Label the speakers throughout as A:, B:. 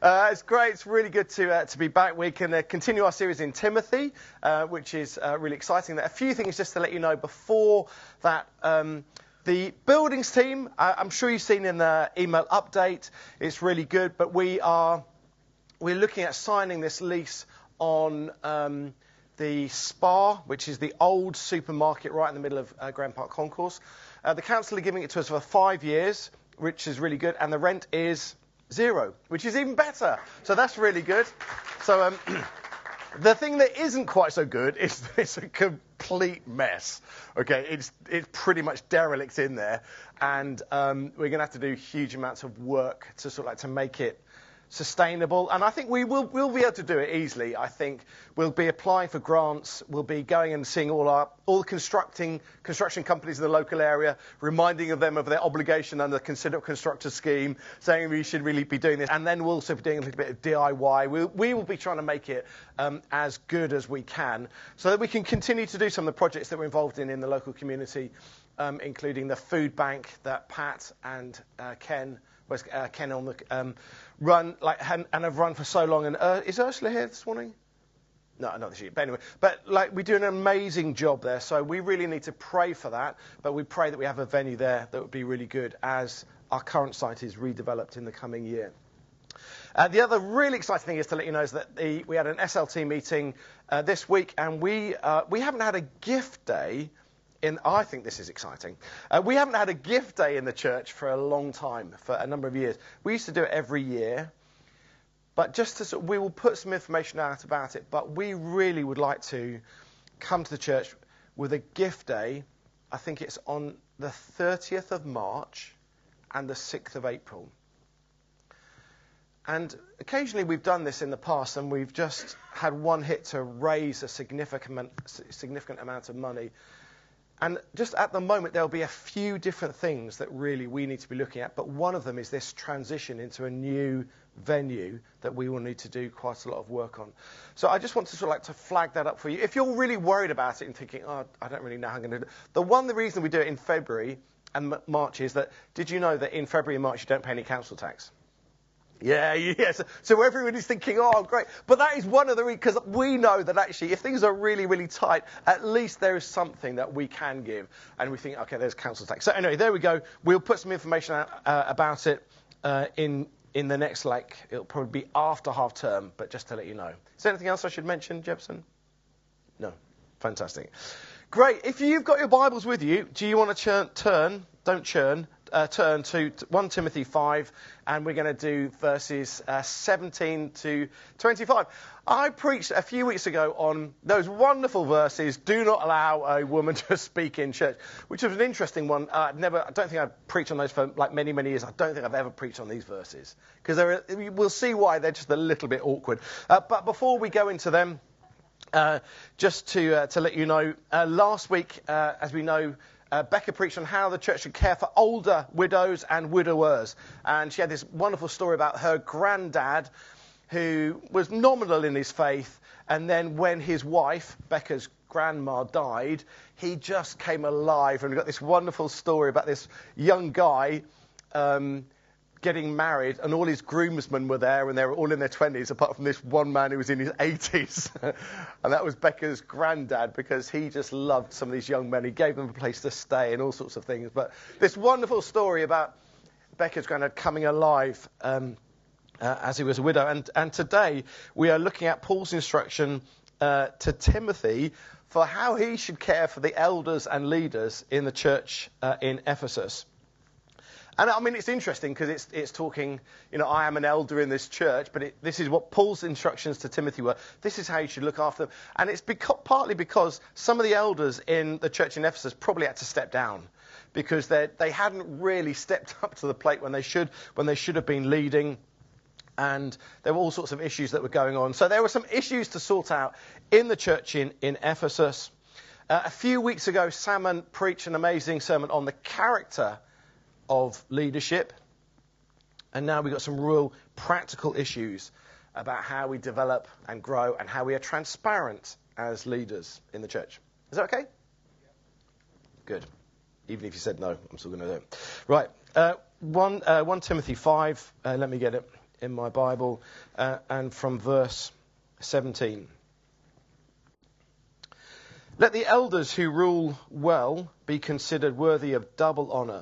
A: It's great. It's really good to be back. We can continue our series in Timothy, which is really exciting. A few things just to let you know before that. The buildings team, I'm sure you've seen in the email update, it's really good, but we're looking at signing this lease on the Spa, which is the old supermarket right in the middle of Grand Park Concourse. The council are giving it to us for 5 years, which is really good, and the rent is 0, which is even better. So that's really good. So the thing that isn't quite so good is it's a complete mess. Okay, it's pretty much derelict in there, and we're going to have to do huge amounts of work to sort of like to make it sustainable, and I think we'll be able to do it easily. I think we'll be applying for grants. We'll be going and seeing all the construction companies in the local area, reminding them of their obligation under the Consider Constructor scheme, saying we should really be doing this, and then we'll also be doing a little bit of DIY. We will be trying to make it as good as we can, so that we can continue to do some of the projects that we're involved in the local community, including the food bank that Pat and Ken on the run, and have run for so long. And is Ursula here this morning? No, not this year. But anyway, we do an amazing job there. So we really need to pray for that. But we pray that we have a venue there that would be really good as our current site is redeveloped in the coming year. The other really exciting thing is to let you know is that we had an SLT meeting this week, and we haven't had a gift day. I think this is exciting. We haven't had a gift day in the church for a long time, for a number of years. We used to do it every year, but we will put some information out about it, but we really would like to come to the church with a gift day. I think it's on the 30th of March and the 6th of April. And occasionally we've done this in the past, and we've just had one hit to raise a significant amount of money. And just at the moment, there'll be a few different things that really we need to be looking at. But one of them is this transition into a new venue that we will need to do quite a lot of work on. So I just want to sort of like to flag that up for you. If you're really worried about it and thinking, I don't really know how I'm going to do it. The reason we do it in February and March is that, did you know that in February and March you don't pay any council tax? Yeah. So everybody's thinking, oh, great. But that is one of the reasons, because we know that actually if things are really, really tight, at least there is something that we can give. And we think, OK, there's council tax. So anyway, there we go. We'll put some information out about it in the next, it'll probably be after half term, but just to let you know. Is there anything else I should mention, Jebson? No. Fantastic. Great. If you've got your Bibles with you, do you want to turn to 1 Timothy 5, and we're going to do verses 17 to 25. I preached a few weeks ago on those wonderful verses, do not allow a woman to speak in church, which was an interesting one. I don't think I've preached on those for many, many years. I don't think I've ever preached on these verses, because we'll see why they're just a little bit awkward. But before we go into them, just to let you know, last week, as we know, Becca preached on how the church should care for older widows and widowers. And she had this wonderful story about her granddad, who was nominal in his faith. And then when his wife, Becca's grandma, died, he just came alive. And we got this wonderful story about this young guy getting married, and all his groomsmen were there, and they were all in their 20s, apart from this one man who was in his 80s. And that was Becca's granddad, because he just loved some of these young men. He gave them a place to stay and all sorts of things. But this wonderful story about Becca's granddad coming alive as he was a widow. And today we are looking at Paul's instruction to Timothy for how he should care for the elders and leaders in the church in Ephesus. And I mean, it's interesting because it's talking, I am an elder in this church, but this is what Paul's instructions to Timothy were. This is how you should look after them. And it's partly because some of the elders in the church in Ephesus probably had to step down, because they hadn't really stepped up to the plate when they should have been leading. And there were all sorts of issues that were going on. So there were some issues to sort out in the church in Ephesus. A few weeks ago, Salmon preached an amazing sermon on the character of leadership, and now we've got some real practical issues about how we develop and grow and how we are transparent as leaders in the church. Is that okay? Good. Even if you said no, I'm still going to do it. Right. 1 Timothy 5, let me get it in my Bible, and from verse 17. Let the elders who rule well be considered worthy of double honour,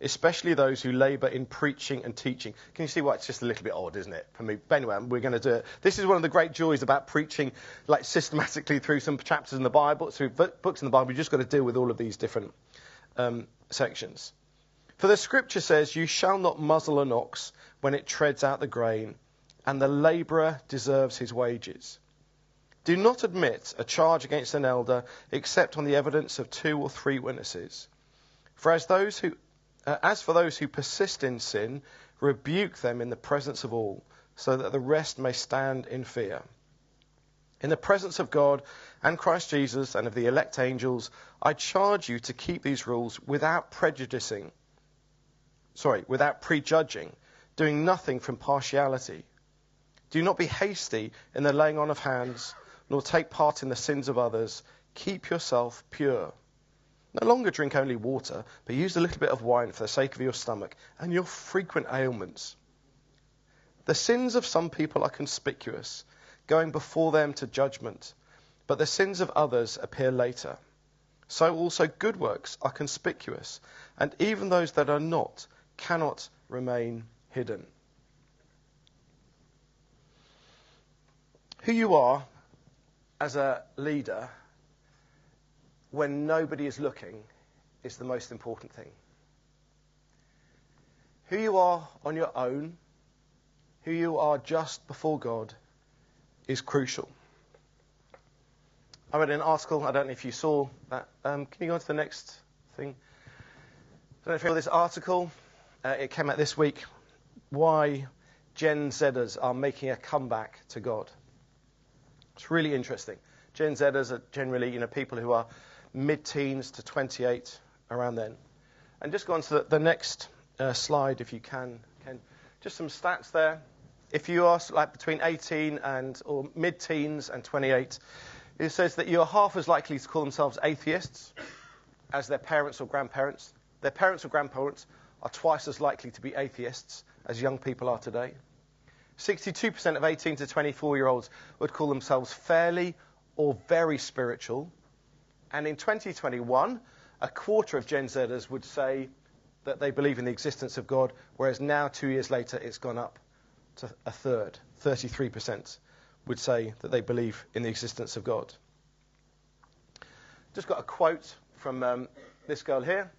A: especially those who labour in preaching and teaching. Can you see why it's just a little bit odd, isn't it, for me? But anyway, we're going to do it. This is one of the great joys about preaching, like systematically through some chapters in the Bible, through books in the Bible. You've just got to deal with all of these different sections. For the scripture says, you shall not muzzle an ox when it treads out the grain, and the labourer deserves his wages. Do not admit a charge against an elder except on the evidence of 2 or 3 witnesses. For as for those who persist in sin, rebuke them in the presence of all, so that the rest may stand in fear. In the presence of God and Christ Jesus and of the elect angels, I charge you to keep these rules without prejudging, doing nothing from partiality. Do not be hasty in the laying on of hands, nor take part in the sins of others. Keep yourself pure. No longer drink only water, but use a little bit of wine for the sake of your stomach and your frequent ailments. The sins of some people are conspicuous, going before them to judgment, but the sins of others appear later. So also good works are conspicuous, and even those that are not cannot remain hidden. Who you are as a leader when nobody is looking is the most important thing. Who you are on your own, who you are just before God, is crucial. I read an article, I don't know if you saw that. Can you go on to the next thing? I don't know if you saw this article. It came out this week. Why Gen Zers are making a comeback to God. It's really interesting. Gen Zers are generally, people who are mid-teens to 28, around then. And just go on to the next slide, if you can. Just some stats there. If you are between 18 or mid-teens and 28, it says that you are half as likely to call themselves atheists as their parents or grandparents. Their parents or grandparents are twice as likely to be atheists as young people are today. 62% of 18 to 24-year-olds would call themselves fairly or very spiritual. And in 2021, a quarter of Gen Zers would say that they believe in the existence of God, whereas now, 2 years later, it's gone up to a third. 33% would say that they believe in the existence of God. Just got a quote from this girl here,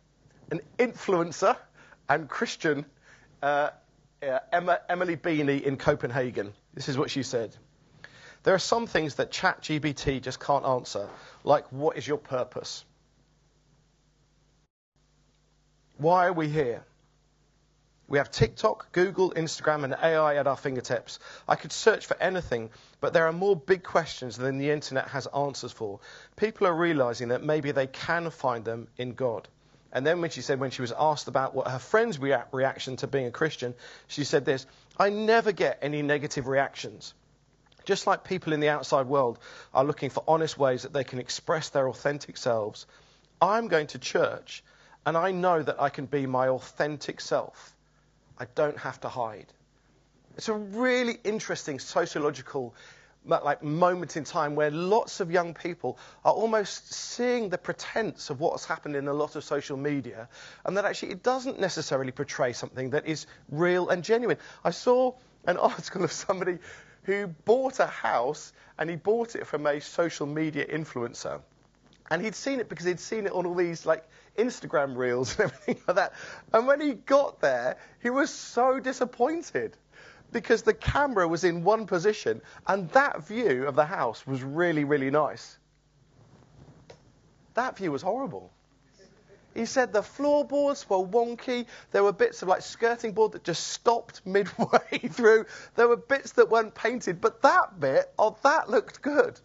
A: an influencer and Christian, Emily Beanie in Copenhagen. This is what she said. There are some things that ChatGPT just can't answer, like what is your purpose? Why are we here? We have TikTok, Google, Instagram, and AI at our fingertips. I could search for anything, but there are more big questions than the internet has answers for. People are realizing that maybe they can find them in God. And then when she was asked about what her friend's reaction to being a Christian, she said this, I never get any negative reactions. Just like people in the outside world are looking for honest ways that they can express their authentic selves, I'm going to church and I know that I can be my authentic self. I don't have to hide. It's a really interesting sociological moment in time where lots of young people are almost seeing the pretense of what's happened in a lot of social media, and that actually it doesn't necessarily portray something that is real and genuine. I saw an article of somebody who bought a house, and he bought it from a social media influencer. And he'd seen it because he'd seen it on all these Instagram reels and everything like that. And when he got there, he was so disappointed because the camera was in one position and that view of the house was really, really nice. That view was horrible. He said the floorboards were wonky. There were bits of skirting board that just stopped midway through. There were bits that weren't painted, but that bit, that looked good.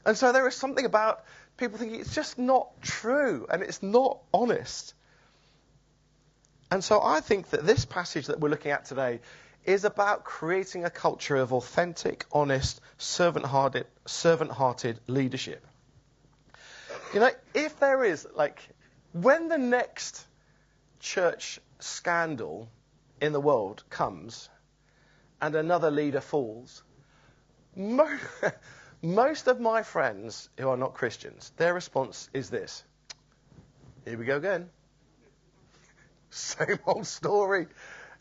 A: And so there is something about people thinking it's just not true and it's not honest. And so I think that this passage that we're looking at today is about creating a culture of authentic, honest, servant-hearted leadership. If there is, when the next church scandal in the world comes and another leader falls, most of my friends who are not Christians, their response is this: here we go again. Same old story.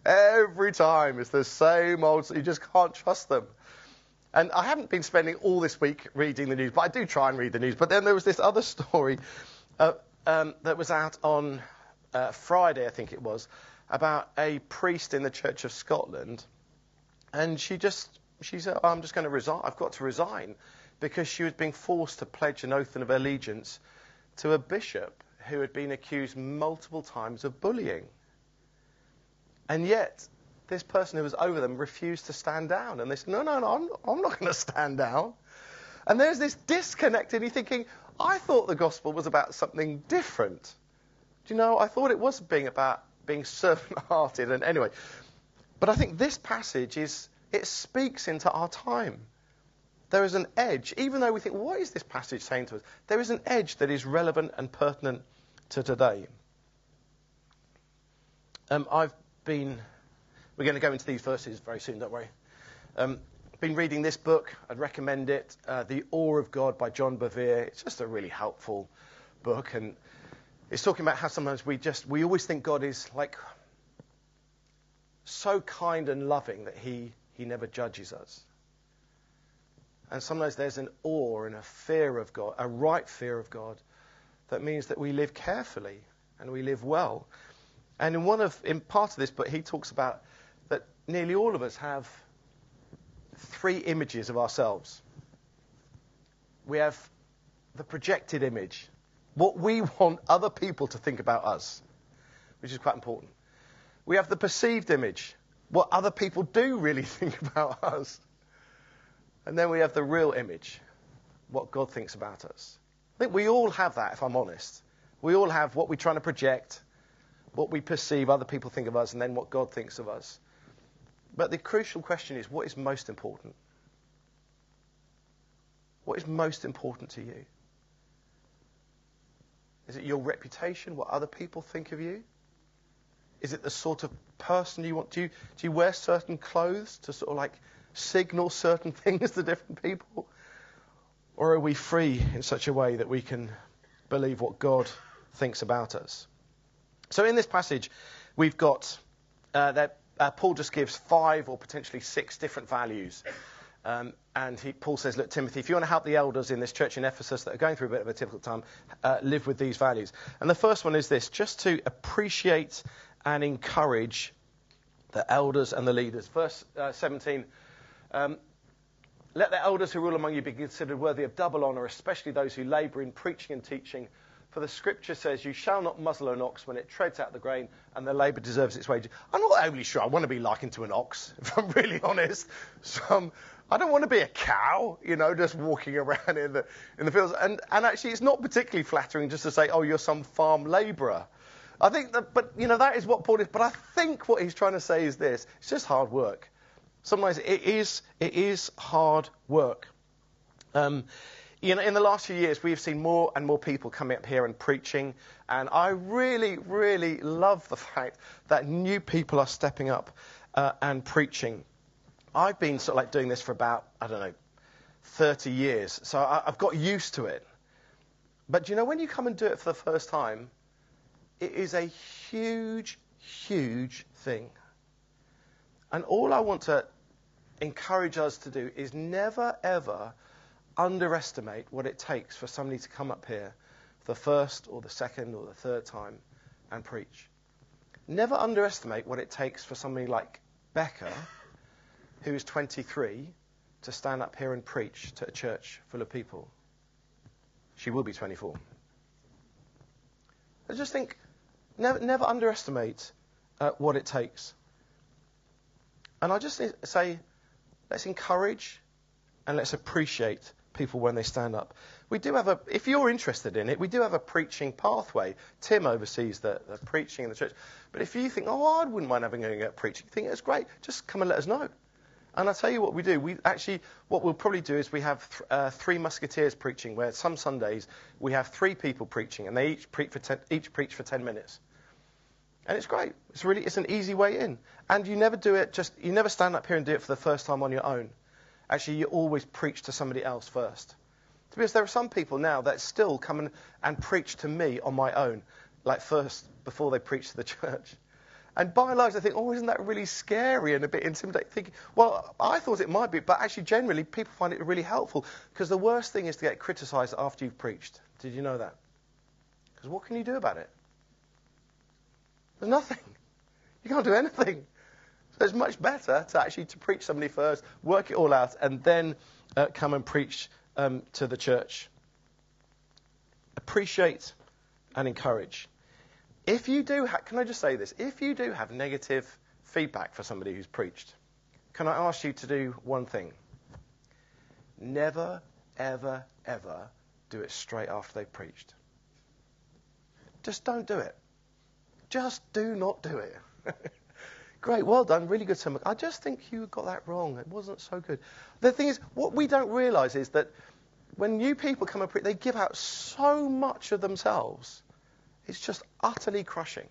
A: Every time it's the same old, you just can't trust them. And I haven't been spending all this week reading the news, but I do try and read the news. But then there was this other story that was out on Friday, I think it was, about a priest in the Church of Scotland. And she said, I'm just going to resign. I've got to resign, because she was being forced to pledge an oath of allegiance to a bishop who had been accused multiple times of bullying. And yet, this person who was over them refused to stand down. And they said, no, I'm not going to stand down. And there's this disconnect, and you're thinking, I thought the gospel was about something different. Do you know, I thought it was about being servant-hearted. And anyway, but I think this passage it speaks into our time. There is an edge, even though we think, what is this passage saying to us? There is an edge that is relevant and pertinent to today. We're going to go into these verses very soon, don't worry. Been reading this book. I'd recommend it. The Awe of God by John Bevere. It's just a really helpful book, and it's talking about how sometimes we always think God is like so kind and loving that he never judges us. And sometimes there's an awe and a fear of God, a right fear of God, that means that we live carefully and we live well. And in part of this book, he talks about that nearly all of us have 3 images of ourselves. We have the projected image, what we want other people to think about us, which is quite important. We have the perceived image, what other people do really think about us. And then we have the real image, what God thinks about us. I think we all have that, if I'm honest. We all have what we're trying to project, what we perceive other people think of us, and then what God thinks of us. But the crucial question is, what is most important? What is most important to you? Is it your reputation, what other people think of you? Is it the sort of person you want? Do you wear certain clothes to sort of like signal certain things to different people? Or are we free in such a way that we can believe what God thinks about us? So in this passage, we've got that Paul just gives 5 or potentially 6 different values. And Paul says, look, Timothy, if you want to help the elders in this church in Ephesus that are going through a bit of a difficult time, live with these values. And the first one is this: just to appreciate and encourage the elders and the leaders. Verse 17, let the elders who rule among you be considered worthy of double honour, especially those who labour in preaching and teaching. For the scripture says, you shall not muzzle an ox when it treads out the grain, and the labour deserves its wages. I'm not overly sure I want to be likened to an ox, if I'm really honest. So, I don't want to be a cow, just walking around in the fields. And actually, it's not particularly flattering just to say, oh, you're some farm labourer. I think that is what Paul is. But I think what he's trying to say is this: it's just hard work. Sometimes it is hard work. In the last few years, we've seen more and more people coming up here and preaching, and I really, really love the fact that new people are stepping up and preaching. I've been sort of like doing this for about, 30 years, so I've got used to it. But when you come and do it for the first time, it is a huge, huge thing. And all I want to encourage us to do is never, ever underestimate what it takes for somebody to come up here for the first or the second or the third time and preach. Never underestimate what it takes for somebody like Becca, who is 23, to stand up here and preach to a church full of people. She will be 24. I just think, never underestimate what it takes. And I just say, let's encourage and let's appreciate people when they stand up. We do have if you're interested in it, we do have a preaching pathway. Tim oversees the preaching in the church. But if you think, I wouldn't mind having a preaching, think it's great, just come and let us know. And I'll tell you what we do. What we'll probably do is we have 3 musketeers preaching, where some Sundays we have 3 people preaching, and they each preach for 10 minutes. And it's great. It's an easy way in. And you never do it you never stand up here and do it for the first time on your own. Actually, you always preach to somebody else first. Because there are some people now that still come and preach to me on my own, like first, before they preach to the church. And by and large, I think, isn't that really scary and a bit intimidating? Thinking, well, I thought it might be, but actually, generally, people find it really helpful. Because the worst thing is to get criticised after you've preached. Did you know that? Because what can you do about it? There's nothing. You can't do anything. So it's much better to preach somebody first, work it all out, and then come and preach to the church. Appreciate and encourage. If you do, can I just say this? If you do have negative feedback for somebody who's preached, can I ask you to do one thing? Never, ever, ever do it straight after they've preached. Just don't do it. Just do not do it. Great, well done, really good sermon. I just think you got that wrong. It wasn't so good. The thing is, what we don't realise is that when new people come and preach, they give out so much of themselves. It's just utterly crushing.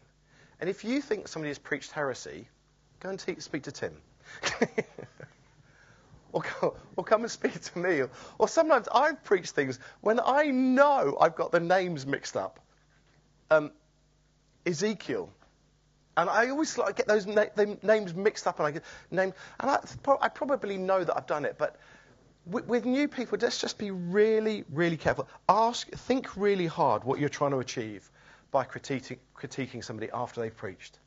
A: And if you think somebody has preached heresy, go and speak to Tim. or come and speak to me. Or sometimes I've preached things when I know I've got the names mixed up. Ezekiel. And I always get those names mixed up, and I get named. And I probably know that I've done it, but with new people, let's just be really, really careful. Think really hard what you're trying to achieve by critiquing somebody after they've preached.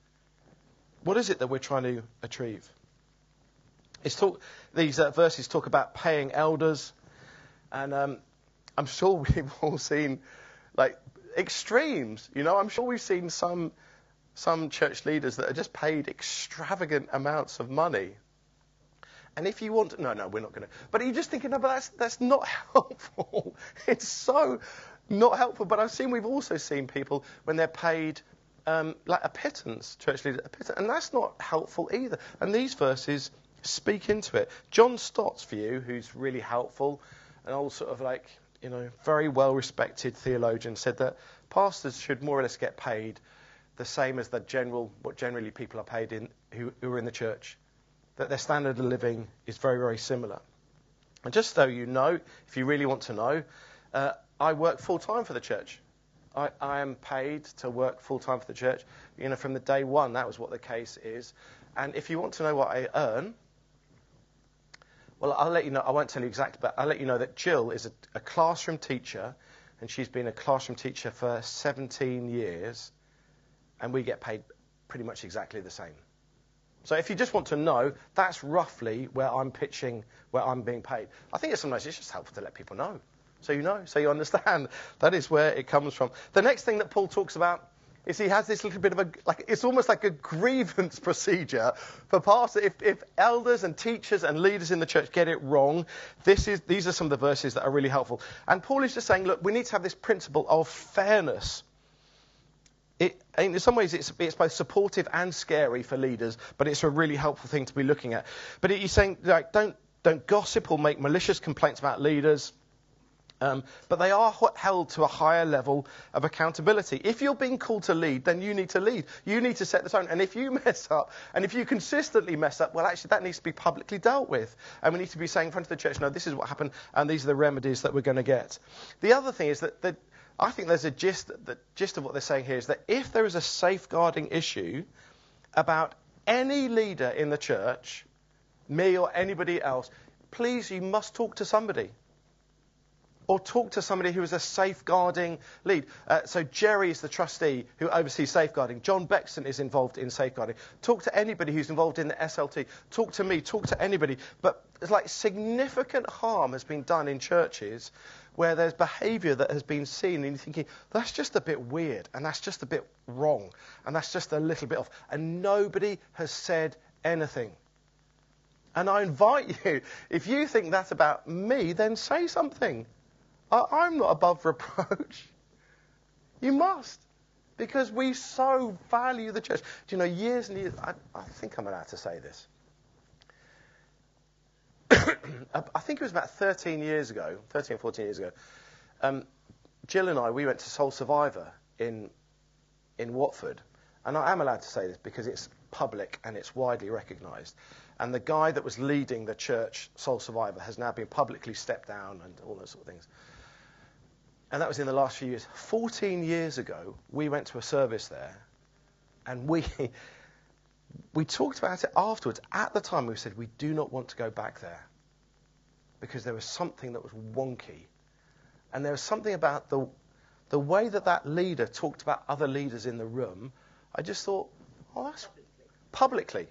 A: What is it that we're trying to achieve? These verses talk about paying elders, and I'm sure we've all seen extremes. I'm sure we've seen some church leaders that are just paid extravagant amounts of money. And if you want no, we're not going to. But you're just thinking, no, but that's not helpful. It's so not helpful. But we've also seen people when they're paid like a pittance, church leaders, and that's not helpful either. And these verses speak into it. John Stott's view, who's really helpful, an old sort of very well-respected theologian, said that pastors should more or less get paid the same as what generally people are paid who are in the church. That their standard of living is very, very similar. And just so you know, if you really want to know, I work full-time for the church. I am paid to work full-time for the church. From the day one, that was what the case is. And if you want to know what I earn, well, I'll let you know. I won't tell you exactly, but I'll let you know that Jill is a classroom teacher, and she's been a classroom teacher for 17 years, and we get paid pretty much exactly the same. So if you just want to know, that's roughly where I'm pitching, where I'm being paid. I think sometimes it's just helpful to let people know. So you know, so you understand. That is where it comes from. The next thing that Paul talks about is he has this little bit of it's almost like a grievance procedure for pastors. If elders and teachers and leaders in the church get it wrong, these are some of the verses that are really helpful. And Paul is just saying, look, we need to have this principle of fairness. In some ways, it's both supportive and scary for leaders, but it's a really helpful thing to be looking at. But he's saying, don't gossip or make malicious complaints about leaders. But they are held to a higher level of accountability. If you're being called to lead, then you need to lead. You need to set the tone. And if you mess up, and if you consistently mess up, well, actually, that needs to be publicly dealt with. And we need to be saying in front of the church, no, this is what happened, and these are the remedies that we're going to get. The other thing is that I think there's the gist of what they're saying here is that if there is a safeguarding issue about any leader in the church, me or anybody else, please, you must talk to somebody. Or talk to somebody who is a safeguarding lead. So Jerry is the trustee who oversees safeguarding. John Bexton is involved in safeguarding. Talk to anybody who's involved in the SLT. Talk to me. Talk to anybody. But it's significant harm has been done in churches where there's behaviour that has been seen, and you're thinking, that's just a bit weird, and that's just a bit wrong, and that's just a little bit off. And nobody has said anything. And I invite you, if you think that's about me, then say something. I'm not above reproach. You must. Because we so value the church. Do you know, years and years, I think I'm allowed to say this. I think it was about 13 or 14 years ago, Jill and I, we went to Soul Survivor in Watford. And I am allowed to say this because it's public and it's widely recognised. And the guy that was leading the church, Sole Survivor, has now been publicly stepped down and all those sort of things. And that was in the last few years. 14 years ago, we went to a service there, and we talked about it afterwards. At the time, we said we do not want to go back there because there was something that was wonky. And there was something about the way that leader talked about other leaders in the room. I just thought, oh, that's publicly.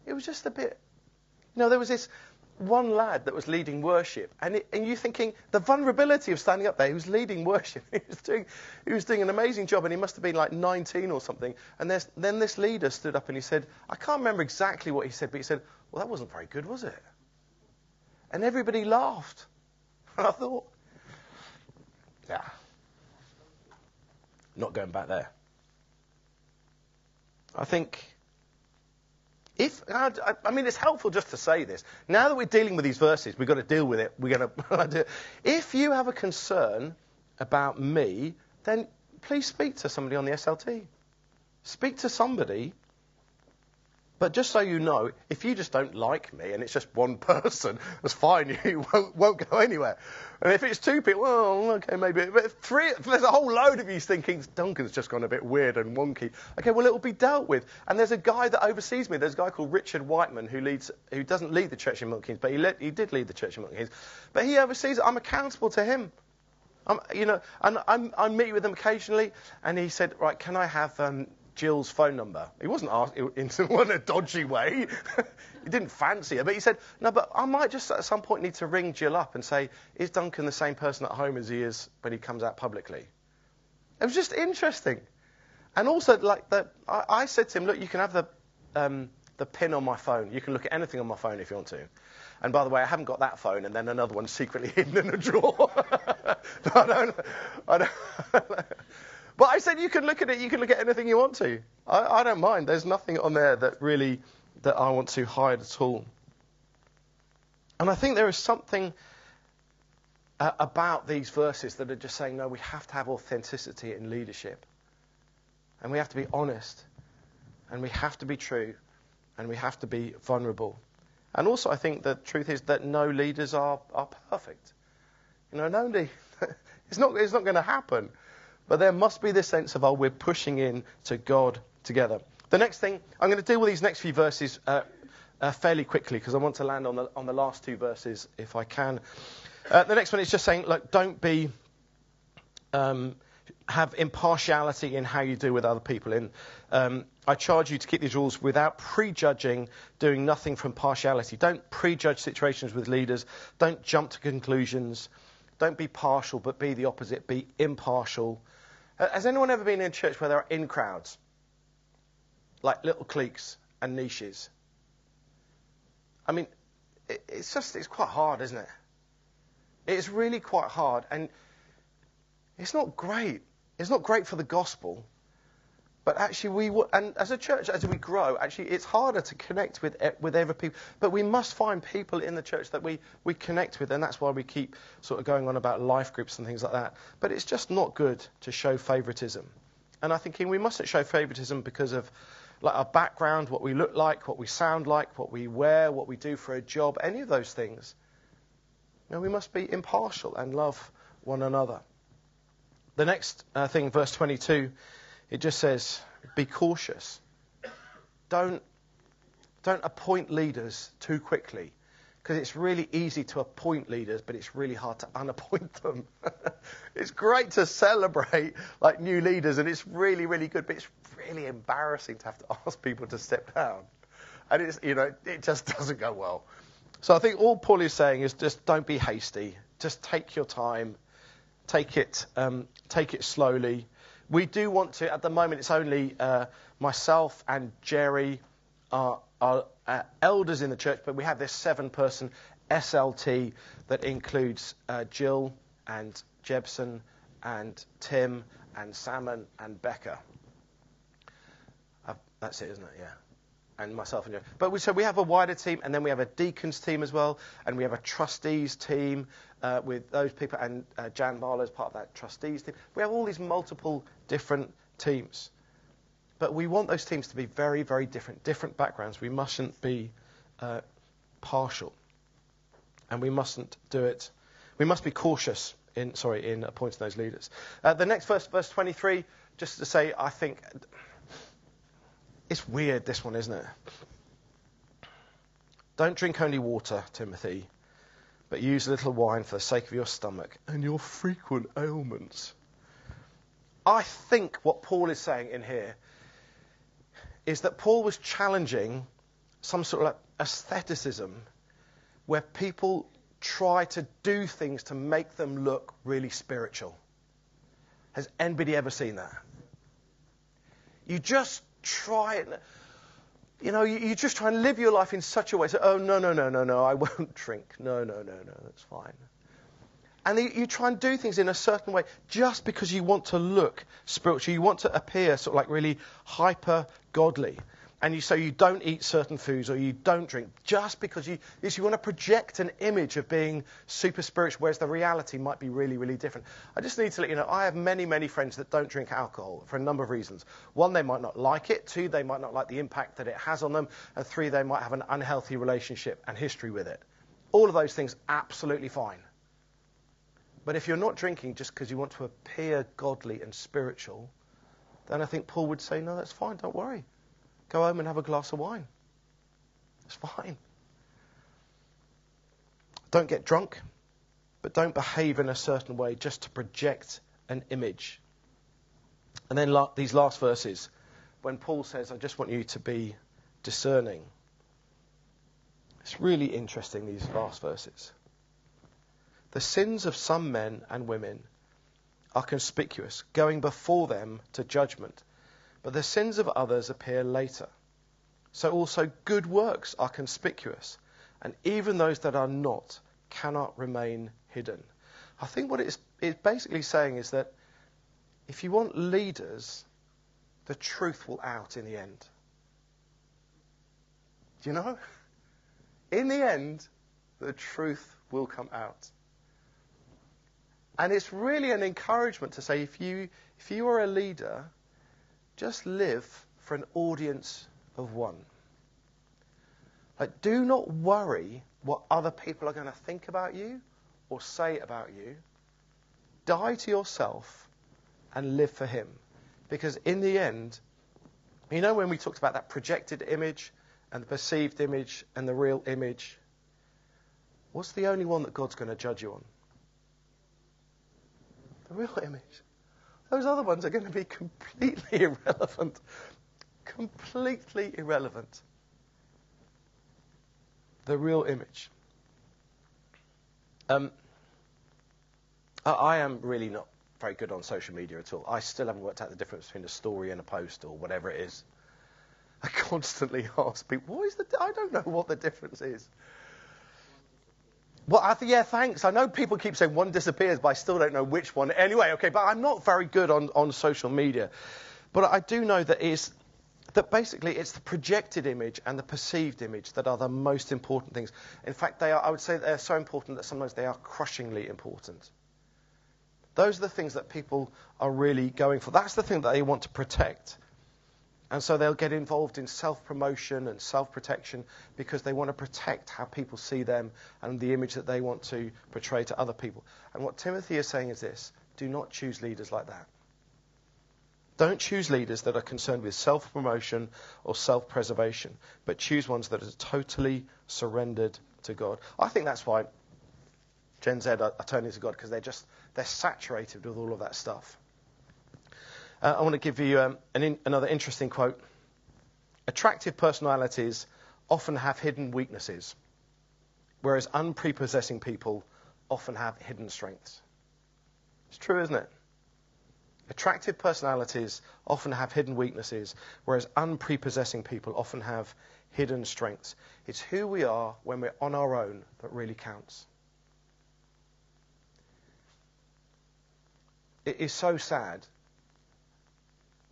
A: It was just a bit, there was this one lad that was leading worship, and you're thinking the vulnerability of standing up there. He was leading worship. He was doing an amazing job, and he must have been like 19 or something. And then this leader stood up and he said, I can't remember exactly what he said, but he said, well, that wasn't very good, was it? And everybody laughed. And I thought, yeah, not going back there. I think, it's helpful just to say this. Now that we're dealing with these verses, we've got to deal with it. We're going to. If you have a concern about me, then please speak to somebody on the SLT. Speak to somebody. But just so you know, if you just don't like me and it's just one person, that's fine. You won't go anywhere. And if it's two people, well, okay, maybe. But three, there's a whole load of you thinking, Duncan's just gone a bit weird and wonky. Okay, well, it will be dealt with. And there's a guy that oversees me. There's a guy called Richard Whiteman who doesn't lead the church in Milton Keynes, but he did lead the church in Milton Keynes. But he oversees it. I'm accountable to him. And I meet with him occasionally. And he said, right, can I have Jill's phone number? He wasn't asked in a dodgy way. He didn't fancy her, but he said, no, but I might just at some point need to ring Jill up and say, is Duncan the same person at home as he is when he comes out publicly? It was just interesting. And also, I said to him, look, you can have the pin on my phone. You can look at anything on my phone if you want to. And by the way, I haven't got that phone, and then another one secretly hidden in a drawer. I don't. But I said, you can look at it, you can look at anything you want to. I don't mind. There's nothing on there that I want to hide at all. And I think there is something about these verses that are just saying, no, we have to have authenticity in leadership. And we have to be honest. And we have to be true. And we have to be vulnerable. And also I think the truth is that no leaders are perfect. It's not going to happen. But there must be this sense of, we're pushing in to God together. The next thing, I'm going to deal with these next few verses fairly quickly because I want to land on the last two verses if I can. The next one is just saying, look, don't have impartiality in how you deal with other people. I charge you to keep these rules without prejudging, doing nothing from partiality. Don't prejudge situations with leaders. Don't jump to conclusions. Don't be partial, but be the opposite. Be impartial. Has anyone ever been in a church where there are in crowds? Like little cliques and niches? I mean, it's quite hard, isn't it? It's really quite hard. And it's not great. It's not great for the gospel. But actually, and as a church, as we grow, actually, it's harder to connect with every people. But we must find people in the church that we connect with, and that's why we keep sort of going on about life groups and things like that. But it's just not good to show favoritism. And I'm thinking we mustn't show favoritism because of our background, what we look like, what we sound like, what we wear, what we do for a job, any of those things. We must be impartial and love one another. The next thing, verse 22. It just says, be cautious. Don't appoint leaders too quickly, because it's really easy to appoint leaders, but it's really hard to unappoint them. It's great to celebrate new leaders, and it's really, really good, but it's really embarrassing to have to ask people to step down. And it just doesn't go well. So I think all Paul is saying is just don't be hasty. Just take your time. Take it slowly. We do want to, at the moment, it's only myself and Jerry are elders in the church, but we have this 7-person SLT that includes Jill and Jebson and Tim and Salmon and Becca. That's it, isn't it? Yeah. And myself and Jerry. But so we have a wider team, and then we have a deacons team as well, and we have a trustees team with those people, and Jan Marlowe's part of that trustees team. We have all these multiple different teams. But we want those teams to be very, very different backgrounds. We mustn't be partial. And we mustn't do it. We must be cautious in appointing those leaders. The next verse 23, just to say, I think it's weird, this one, isn't it? Don't drink only water, Timothy, but use a little wine for the sake of your stomach and your frequent ailments. I think what Paul is saying in here is that Paul was challenging some sort of like aestheticism where people try to do things to make them look really spiritual. Has anybody ever seen that? You just try it. You just try and live your life in such a way. So, oh, no, I won't drink. No, that's fine. And you try and do things in a certain way just because you want to look spiritual. You want to appear sort of like really hyper godly. And so you don't eat certain foods or you don't drink just because you want to project an image of being super spiritual, whereas the reality might be really, really different. I just need to let you know, I have many, many friends that don't drink alcohol for a number of reasons. One, they might not like it. Two, they might not like the impact that it has on them. And three, they might have an unhealthy relationship and history with it. All of those things, absolutely fine. But if you're not drinking just because you want to appear godly and spiritual, then I think Paul would say, no, that's fine, don't worry. Go home and have a glass of wine. It's fine. Don't get drunk, but don't behave in a certain way just to project an image. And then these last verses, when Paul says, I just want you to be discerning. It's really interesting, these last verses. The sins of some men and women are conspicuous, going before them to judgment. But the sins of others appear later. So also good works are conspicuous, and even those that are not cannot remain hidden. I think what it's basically saying is that if you want leaders, the truth will out in the end. Do you know? In the end, the truth will come out. And it's really an encouragement to say, if you are a leader, just live for an audience of one. Like, do not worry what other people are going to think about you or say about you. Die to yourself and live for him. Because in the end, when we talked about that projected image and the perceived image and the real image, what's the only one that God's going to judge you on? The real image. Those other ones are going to be completely irrelevant. Completely irrelevant. The real image. I am really not very good on social media at all. I still haven't worked out the difference between a story and a post or whatever it is. I constantly ask people, I don't know what the difference is. Well, thanks. I know people keep saying one disappears, but I still don't know which one. Anyway, okay, but I'm not very good on social media. But I do know that basically it's the projected image and the perceived image that are the most important things. In fact, I would say they're so important that sometimes they are crushingly important. Those are the things that people are really going for. That's the thing that they want to protect. And so they'll get involved in self-promotion and self-protection because they want to protect how people see them and the image that they want to portray to other people. And what Timothy is saying is this: do not choose leaders like that. Don't choose leaders that are concerned with self-promotion or self-preservation, but choose ones that are totally surrendered to God. I think that's why Gen Z are turning to God, because they're saturated with all of that stuff. I want to give you another interesting quote. Attractive personalities often have hidden weaknesses, whereas unprepossessing people often have hidden strengths. It's true, isn't it? Attractive personalities often have hidden weaknesses, whereas unprepossessing people often have hidden strengths. It's who we are when we're on our own that really counts. It is so sad.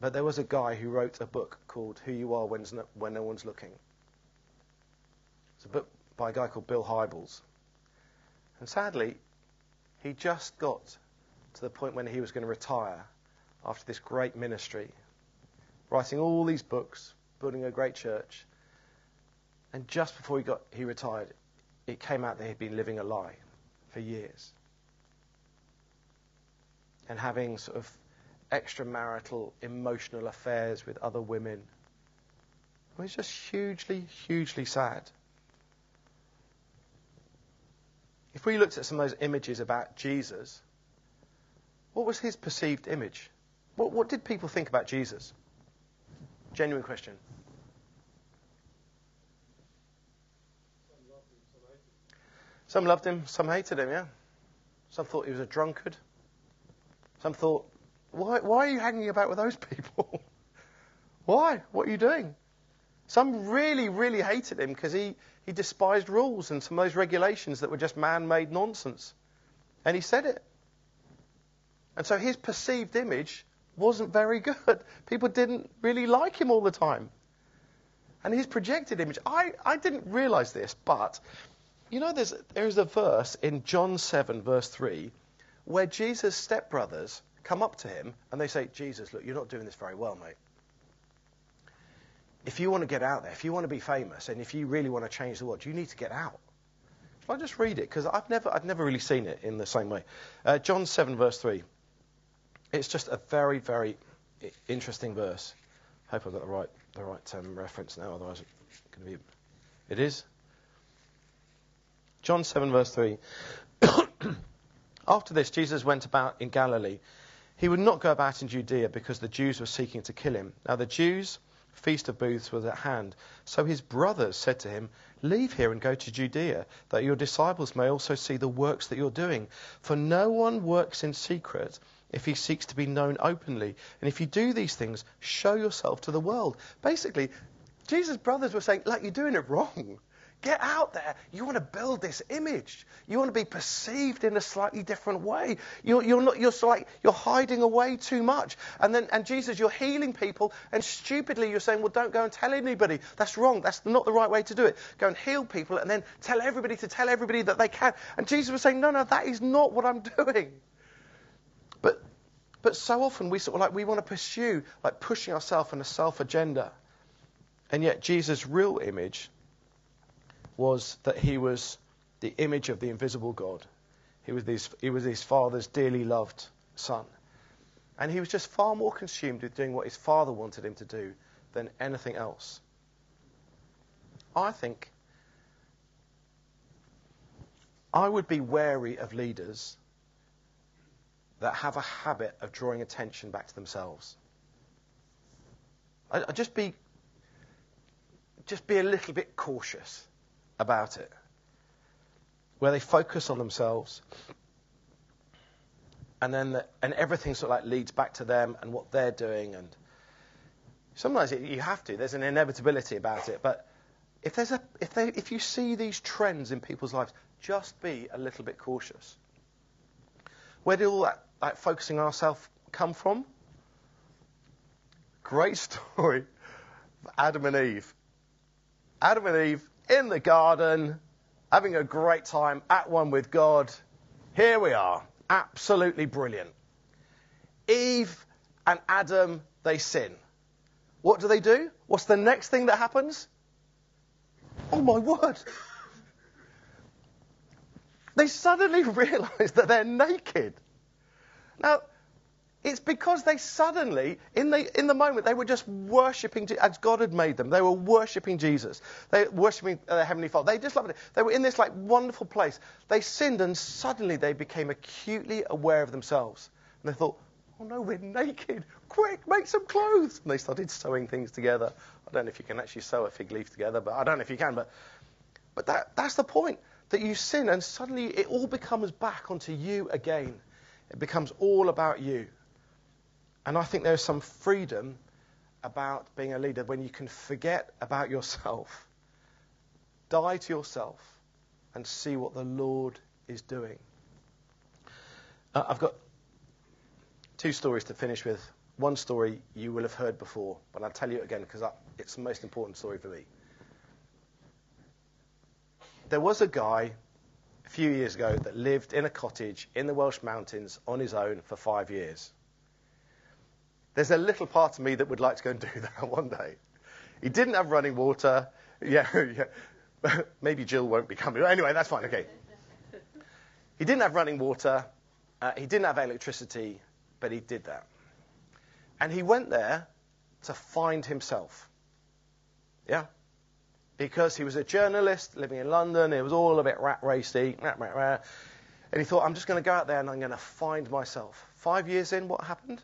A: But there was a guy who wrote a book called Who You Are When No One's Looking. It's a book by a guy called Bill Hybels. And sadly, he just got to the point when he was going to retire after this great ministry. writing all these books, building a great church. And just before he retired, it came out that he'd been living a lie for years. And having sort of extramarital, emotional affairs with other women. It was just hugely, hugely sad. If we looked at some of those images about Jesus, what was his perceived image? What did people think about Jesus? Genuine question. Some loved him, some hated him, yeah. Some thought he was a drunkard. Some thought, why are you hanging about with those people? Why? What are you doing? Some really, really hated him because he despised rules and some of those regulations that were just man-made nonsense. And he said it. And so his perceived image wasn't very good. People didn't really like him all the time. And his projected image, I didn't realize this, but you know there's a verse in John 7, verse 3, where Jesus' stepbrothers come up to him and they say, Jesus, look, you're not doing this very well, mate. If you want to get out there, if you want to be famous, and if you really want to change the world, you need to get out. Shall I just read it? Because I've never really seen it in the same way. John 7, verse 3. It's just a very, very interesting verse. Hope I've got the right reference now, otherwise it's going to be... It is? John 7, verse 3. After this, Jesus went about in Galilee. He would not go about in Judea because the Jews were seeking to kill him. Now the Jews' Feast of Booths was at hand. So his brothers said to him, leave here and go to Judea, that your disciples may also see the works that you're doing. For no one works in secret if he seeks to be known openly. And if you do these things, show yourself to the world. Basically, Jesus' brothers were saying, look, you're doing it wrong. Get out there. You want to build this image. You want to be perceived in a slightly different way. You're hiding away too much. And Jesus, you're healing people, and stupidly you're saying, well, don't go and tell anybody. That's wrong. That's not the right way to do it. Go and heal people and then tell everybody that they can. And Jesus was saying, no, that is not what I'm doing. But so often we want to pursue pushing ourselves in a self-agenda. And yet Jesus' real image was that he was the image of the invisible God. He was his Father's dearly loved son. And he was just far more consumed with doing what his Father wanted him to do than anything else. I think I would be wary of leaders that have a habit of drawing attention back to themselves. I'd just be a little bit cautious about it, where they focus on themselves, and everything sort of leads back to them and what they're doing. And sometimes you have to. There's an inevitability about it. But if you see these trends in people's lives, just be a little bit cautious. Where did all that focusing on ourselves come from? Great story. Adam and Eve. Adam and Eve in the garden, having a great time, at one with God. Here we are. Absolutely brilliant. Eve and Adam, they sin. What do? What's the next thing that happens? Oh my word. They suddenly realise that they're naked. Now, it's because they suddenly, in the moment, they were just worshipping as God had made them. They were worshipping Jesus. They were worshipping their Heavenly Father. They just loved it. They were in this wonderful place. They sinned, and suddenly they became acutely aware of themselves. And they thought, oh no, we're naked. Quick, make some clothes. And they started sewing things together. I don't know if you can actually sew a fig leaf together, but I don't know if you can. But that's the point, that you sin, and suddenly it all becomes back onto you again. It becomes all about you. And I think there's some freedom about being a leader when you can forget about yourself, die to yourself, and see what the Lord is doing. I've got two stories to finish with. One story you will have heard before, but I'll tell you it again because it's the most important story for me. There was a guy a few years ago that lived in a cottage in the Welsh mountains on his own for 5 years. There's a little part of me that would like to go and do that one day. He didn't have running water. Yeah, yeah. Maybe Jill won't be coming. Anyway, that's fine. Okay. He didn't have running water. He didn't have electricity, but he did that. And he went there to find himself. Yeah? Because he was a journalist living in London. It was all a bit rat racy. And he thought, I'm just going to go out there and I'm going to find myself. 5 years in, what happened?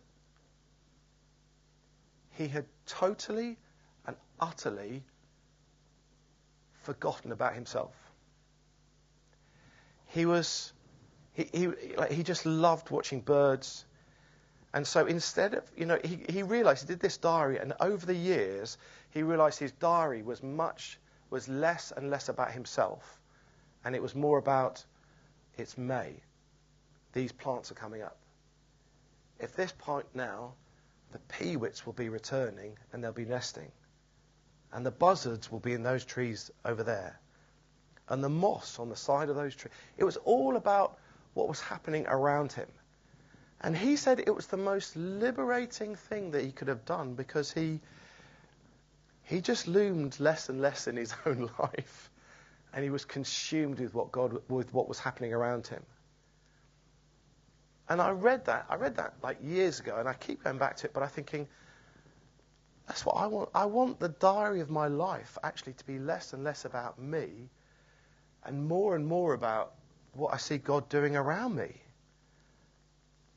A: He had totally and utterly forgotten about himself. He just loved watching birds. And so instead of, he realized, he did this diary, and over the years, he realized his diary was less and less about himself. And it was more about, it's May. These plants are coming up. At this point now, the peewits will be returning and they'll be nesting. And the buzzards will be in those trees over there. And the moss on the side of those trees. It was all about what was happening around him. And he said it was the most liberating thing that he could have done, because he just loomed less and less in his own life. And he was consumed with what was happening around him. And I read that like years ago, and I keep going back to it, but I'm thinking, that's what I want. I want the diary of my life actually to be less and less about me and more about what I see God doing around me.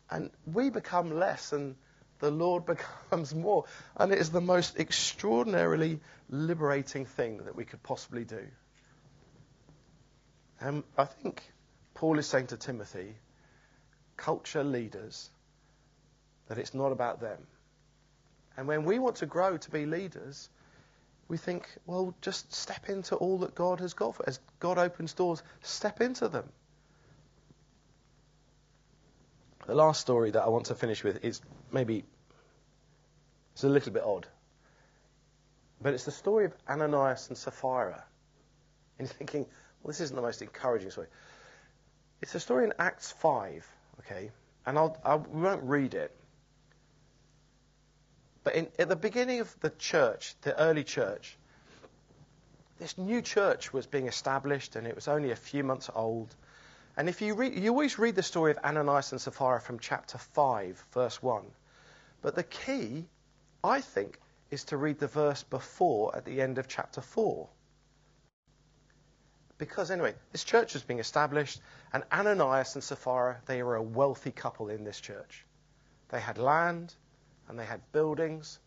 A: And we become less and the Lord becomes more. And it is the most extraordinarily liberating thing that we could possibly do. And I think Paul is saying to Timothy, culture leaders, that it's not about them. And when we want to grow to be leaders, we think, well, just step into all that God has got for us. As God opens doors, step into them. The last story that I want to finish with is it's a little bit odd. But it's the story of Ananias and Sapphira. And you're thinking, well, this isn't the most encouraging story. It's a story in Acts 5, okay? And we won't read it. But at the beginning of the church, the early church, this new church was being established, and it was only a few months old. And if you always read the story of Ananias and Sapphira from chapter 5, verse 1. But the key, I think, is to read the verse before at the end of chapter 4. Because anyway, this church was being established, and Ananias and Sapphira, they were a wealthy couple in this church. They had land, and they had buildings.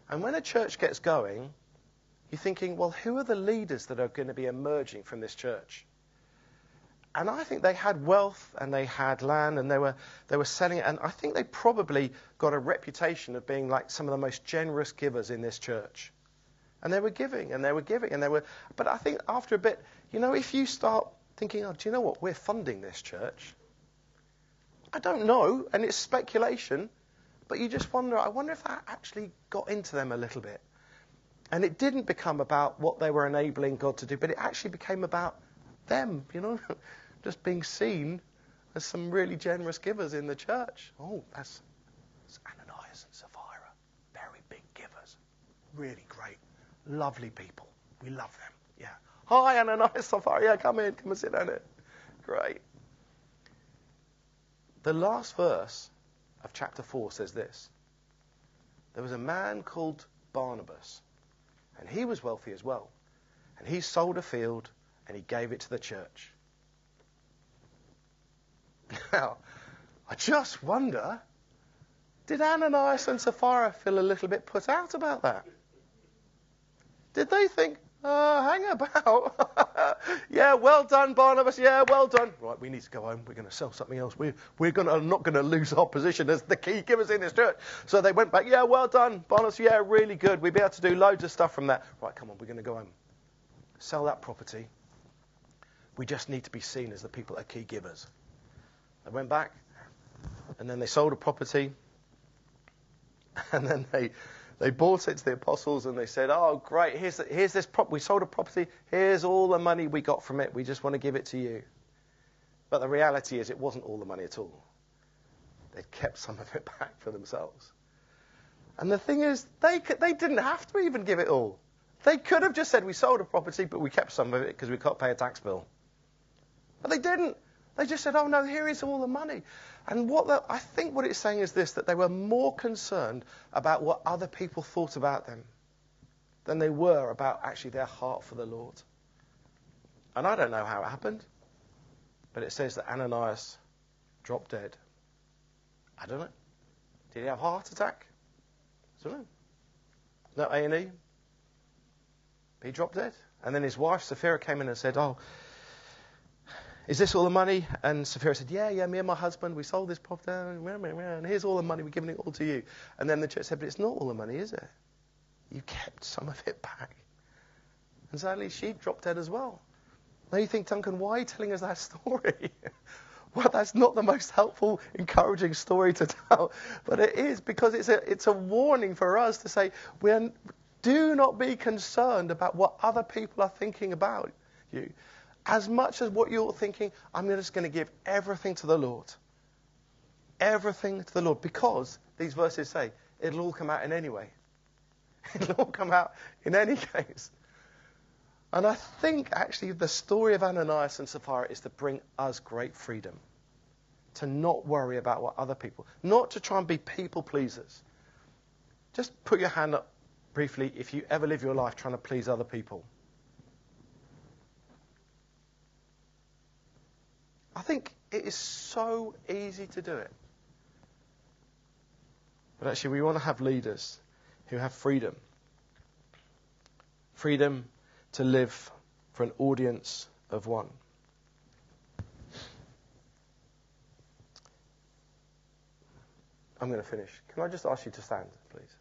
A: And when a church gets going, you're thinking, well, who are the leaders that are going to be emerging from this church? And I think they had wealth and they had land and they were selling it. And I think they probably got a reputation of being like some of the most generous givers in this church. And they were giving and they were giving and they were. But I think after a bit, if you start thinking, oh, do you know what? We're funding this church. I don't know. And it's speculation. But you just wonder, I wonder if that actually got into them a little bit. And it didn't become about what they were enabling God to do, but it actually became about them, just being seen as some really generous givers in the church. Oh, that's Ananias and Sapphira. Very big givers. Really great. Lovely people. We love them. Yeah. Hi, Ananias, Sapphira. Yeah, come in. Come and sit down here. Great. The last verse of chapter 4 says this. There was a man called Barnabas, and he was wealthy as well. And he sold a field and he gave it to the church. Now, I just wonder, did Ananias and Sapphira feel a little bit put out about that? Did they think, hang about? Yeah, well done, Barnabas. Yeah, well done. Right, we need to go home. We're going to sell something else. We're not going to lose our position as the key givers in this church. So they went back. Yeah, well done, Barnabas. Yeah, really good. We'll be able to do loads of stuff from that. Right, come on. We're going to go home. Sell that property. We just need to be seen as the people that are key givers. They went back, and then they sold a property, and then they bought it to the apostles, and they said, oh, great, here's this property. We sold a property. Here's all the money we got from it. We just want to give it to you. But the reality is it wasn't all the money at all. They'd kept some of it back for themselves. And the thing is, they didn't have to even give it all. They could have just said, we sold a property, but we kept some of it because we can't pay a tax bill. But they didn't. They just said, oh, no, here is all the money. And I think what it's saying is this, that they were more concerned about what other people thought about them than they were about actually their heart for the Lord. And I don't know how it happened, but it says that Ananias dropped dead. I don't know. Did he have a heart attack? I don't know. No A&E. He dropped dead. And then his wife, Sapphira, came in and said, oh, is this all the money? And Sapphira said, yeah, me and my husband, we sold this property, and here's all the money, we're giving it all to you. And then the church said, but it's not all the money, is it? You kept some of it back. And sadly, she dropped dead as well. Now you think, Duncan, why are you telling us that story? Well, that's not the most helpful, encouraging story to tell. But it is, because it's a warning for us to say, do not be concerned about what other people are thinking about you. As much as what you're thinking, I'm just going to give everything to the Lord. Everything to the Lord. Because, these verses say, it'll all come out in any way. It'll all come out in any case. And I think, actually, the story of Ananias and Sapphira is to bring us great freedom. To not worry about what other people... Not to try and be people pleasers. Just put your hand up briefly if you ever live your life trying to please other people. I think it is so easy to do it. But actually, we want to have leaders who have freedom. Freedom to live for an audience of one. I'm going to finish. Can I just ask you to stand, please?